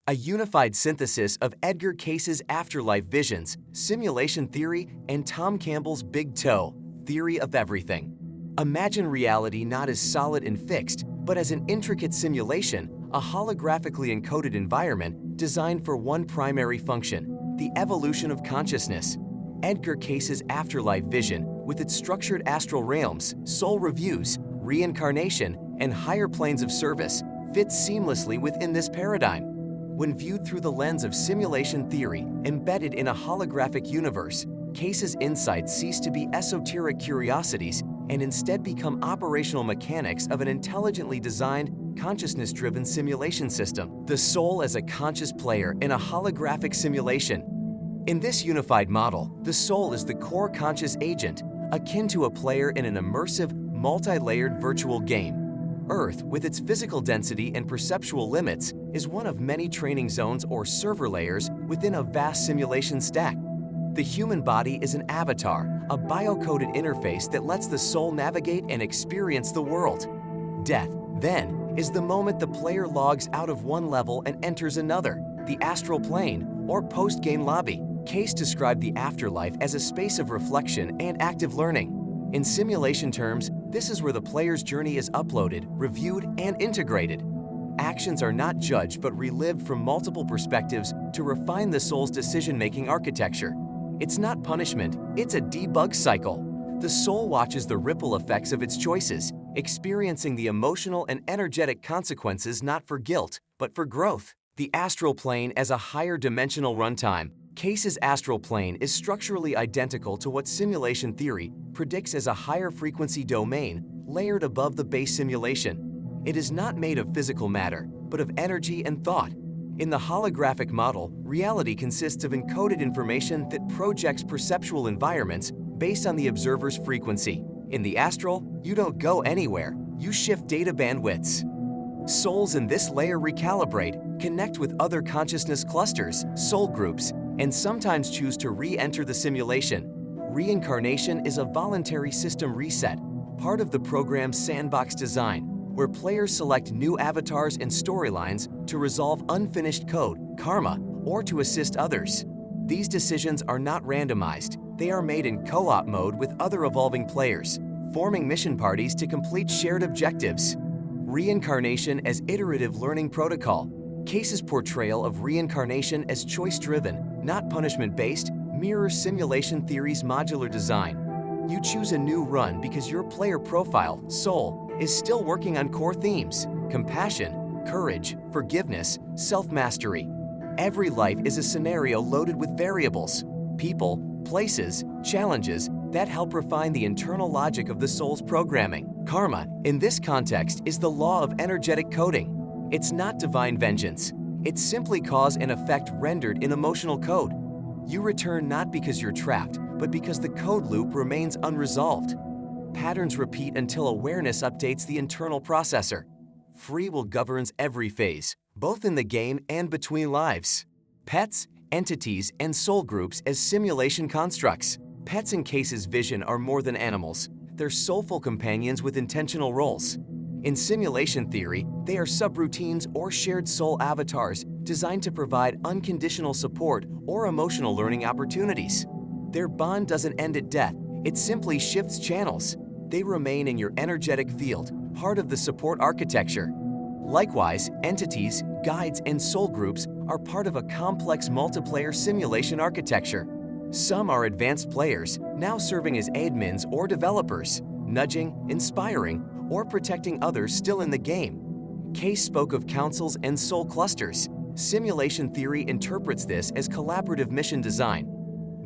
a unified synthesis of Edgar Cayce's afterlife visions, simulation theory, and Tom Campbell's Big Toe, theory of everything. Imagine reality not as solid and fixed, but as an intricate simulation, a holographically encoded environment designed for one primary function: the evolution of consciousness. Edgar Cayce's afterlife vision, with its structured astral realms, soul reviews, reincarnation, and higher planes of service, fits seamlessly within this paradigm. When viewed through the lens of simulation theory embedded in a holographic universe, Cayce's insights cease to be esoteric curiosities and instead become operational mechanics of an intelligently designed, consciousness-driven simulation system. The soul as a conscious player in a holographic simulation. In this unified model, the soul is the core conscious agent, akin to a player in an immersive, multi-layered virtual game. Earth, with its physical density and perceptual limits, is one of many training zones or server layers within a vast simulation stack. The human body is an avatar, a bio-coded interface that lets the soul navigate and experience the world. Death, then, is the moment the player logs out of one level and enters another, the astral plane, or post-game lobby. Cayce described the afterlife as a space of reflection and active learning. In simulation terms, this is where the player's journey is uploaded, reviewed, and integrated. Actions are not judged but relived from multiple perspectives to refine the soul's decision-making architecture. It's not punishment, it's a debug cycle. The soul watches the ripple effects of its choices, experiencing the emotional and energetic consequences not for guilt, but for growth. The astral plane as a higher dimensional runtime. Cayce's astral plane is structurally identical to what simulation theory predicts as a higher frequency domain layered above the base simulation. It is not made of physical matter, but of energy and thought. In the holographic model, reality consists of encoded information that projects perceptual environments based on the observer's frequency. In the astral, you don't go anywhere, you shift data bandwidths. Souls in this layer recalibrate, connect with other consciousness clusters, soul groups, and sometimes choose to re-enter the simulation. Reincarnation is a voluntary system reset, part of the program's sandbox design, where players select new avatars and storylines to resolve unfinished code, karma, or to assist others. These decisions are not randomized. They are made in co-op mode with other evolving players, forming mission parties to complete shared objectives. Reincarnation as iterative learning protocol. Cayce's portrayal of reincarnation as choice-driven, not punishment-based, mirrors simulation theory's modular design. You choose a new run because your player profile, soul, is still working on core themes: compassion, courage, forgiveness, self-mastery. Every life is a scenario loaded with variables, people, places, challenges that help refine the internal logic of the soul's programming. Karma, in this context, is the law of energetic coding. It's not divine vengeance. It's simply cause and effect rendered in emotional code. You return not because you're trapped, but because the code loop remains unresolved. Patterns repeat until awareness updates the internal processor. Free will governs every phase, both in the game and between lives. Pets, entities, and soul groups as simulation constructs. Pets in Cayce's vision are more than animals. They're soulful companions with intentional roles. In simulation theory, they are subroutines or shared soul avatars designed to provide unconditional support or emotional learning opportunities. Their bond doesn't end at death, it simply shifts channels. They remain in your energetic field, part of the support architecture. Likewise, entities, guides, and soul groups are part of a complex multiplayer simulation architecture. Some are advanced players, now serving as admins or developers, nudging, inspiring, or protecting others still in the game. Cayce spoke of councils and soul clusters. Simulation theory interprets this as collaborative mission design.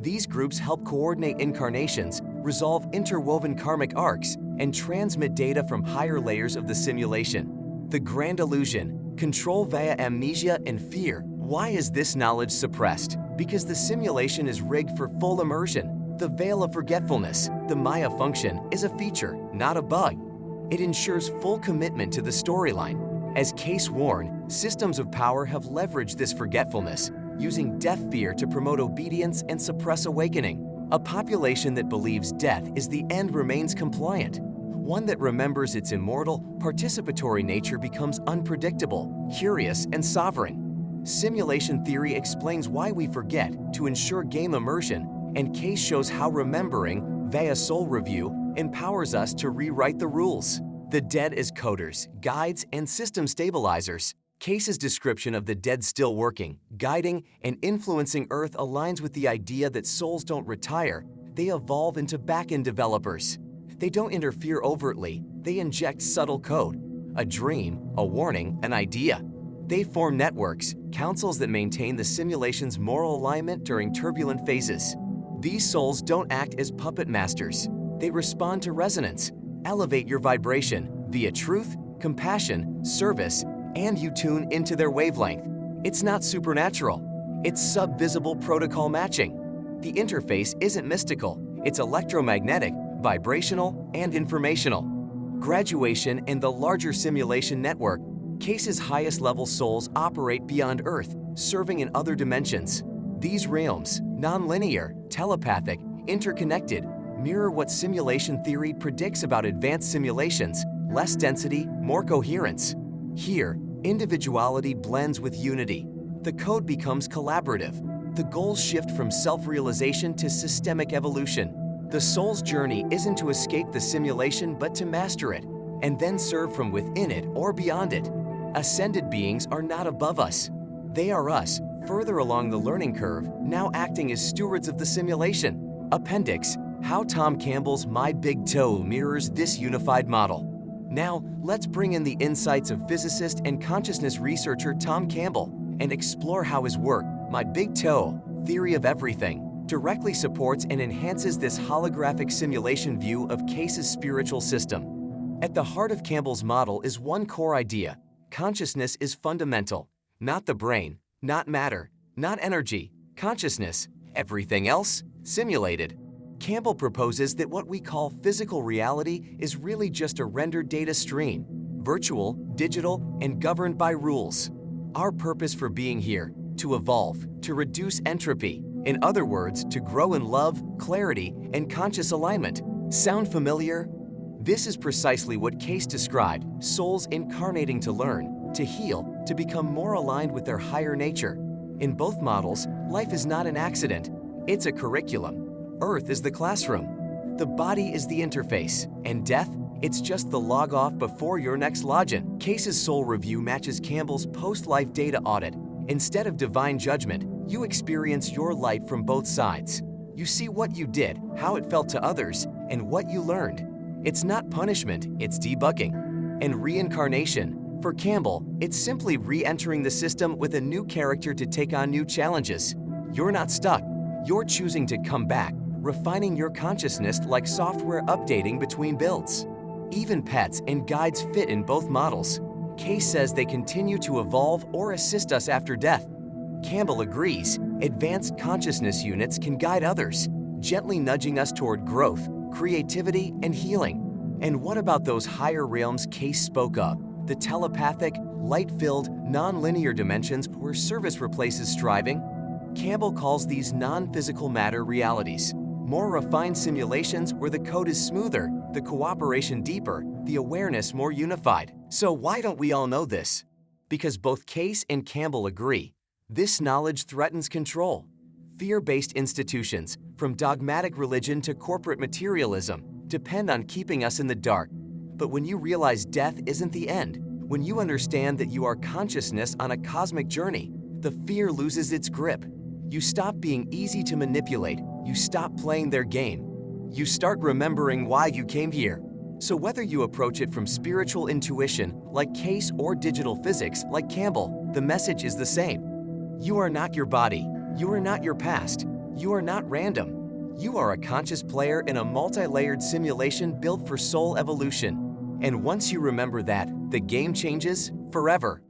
These groups help coordinate incarnations, resolve interwoven karmic arcs, and transmit data from higher layers of the simulation. The grand illusion: control via amnesia and fear. Why is this knowledge suppressed? Because the simulation is rigged for full immersion. The veil of forgetfulness, the Maya function, is a feature, not a bug. It ensures full commitment to the storyline. As Cayce warned, systems of power have leveraged this forgetfulness, using death fear to promote obedience and suppress awakening. A population that believes death is the end remains compliant. One that remembers its immortal, participatory nature becomes unpredictable, curious, and sovereign. Simulation theory explains why we forget to ensure game immersion, and Cayce shows how remembering, via soul review, empowers us to rewrite the rules. The dead as coders, guides, and system stabilizers. Cayce's description of the dead still working, guiding, and influencing Earth aligns with the idea that souls don't retire, they evolve into back-end developers. They don't interfere overtly, they inject subtle code. A dream, a warning, an idea. They form networks, councils that maintain the simulation's moral alignment during turbulent phases. These souls don't act as puppet masters. They respond to resonance. Elevate your vibration via truth, compassion, service, and you tune into their wavelength. It's not supernatural. It's sub-visible protocol matching. The interface isn't mystical. It's electromagnetic, vibrational, and informational. Graduation and the larger simulation network. Cayce's highest-level souls operate beyond Earth, serving in other dimensions. These realms, non-linear, telepathic, interconnected, mirror what simulation theory predicts about advanced simulations: less density, more coherence. Here, individuality blends with unity. The code becomes collaborative. The goals shift from self-realization to systemic evolution. The soul's journey isn't to escape the simulation but to master it, and then serve from within it or beyond it. Ascended beings are not above us. They are us, further along the learning curve, now acting as stewards of the simulation. Appendix: How Tom Campbell's My Big Toe mirrors this unified model. Now, let's bring in the insights of physicist and consciousness researcher Tom Campbell and explore how his work, My Big Toe, Theory of Everything, directly supports and enhances this holographic simulation view of Cayce's spiritual system. At the heart of Campbell's model is one core idea: consciousness is fundamental. Not the brain, not matter, not energy, consciousness. Everything else, simulated. Campbell proposes that what we call physical reality is really just a rendered data stream, virtual, digital, and governed by rules. Our purpose for being here: to evolve, to reduce entropy. In other words, to grow in love, clarity, and conscious alignment. Sound familiar? This is precisely what Cayce described: souls incarnating to learn, to heal, to become more aligned with their higher nature. In both models, life is not an accident. It's a curriculum. Earth is the classroom. The body is the interface. And death? It's just the log off before your next login. Cayce's soul review matches Campbell's post-life data audit. Instead of divine judgment, you experience your life from both sides. You see what you did, how it felt to others, and what you learned. It's not punishment, it's debugging. And reincarnation, for Campbell, it's simply re-entering the system with a new character to take on new challenges. You're not stuck. You're choosing to come back, refining your consciousness like software updating between builds. Even pets and guides fit in both models. Cayce says they continue to evolve or assist us after death. Campbell agrees. Advanced consciousness units can guide others, gently nudging us toward growth, creativity, and healing. And what about those higher realms Cayce spoke of? The telepathic, light-filled, non-linear dimensions where service replaces striving? Campbell calls these non-physical matter realities. More refined simulations where the code is smoother, the cooperation deeper, the awareness more unified. So why don't we all know this? Because both Cayce and Campbell agree. This knowledge threatens control. Fear-based institutions, from dogmatic religion to corporate materialism, depend on keeping us in the dark. But when you realize death isn't the end, when you understand that you are consciousness on a cosmic journey, the fear loses its grip. You stop being easy to manipulate. You stop playing their game. You start remembering why you came here. So whether you approach it from spiritual intuition, like Cayce, or digital physics, like Campbell, the message is the same. You are not your body. You are not your past. You are not random. You are a conscious player in a multi-layered simulation built for soul evolution. And once you remember that, the game changes forever.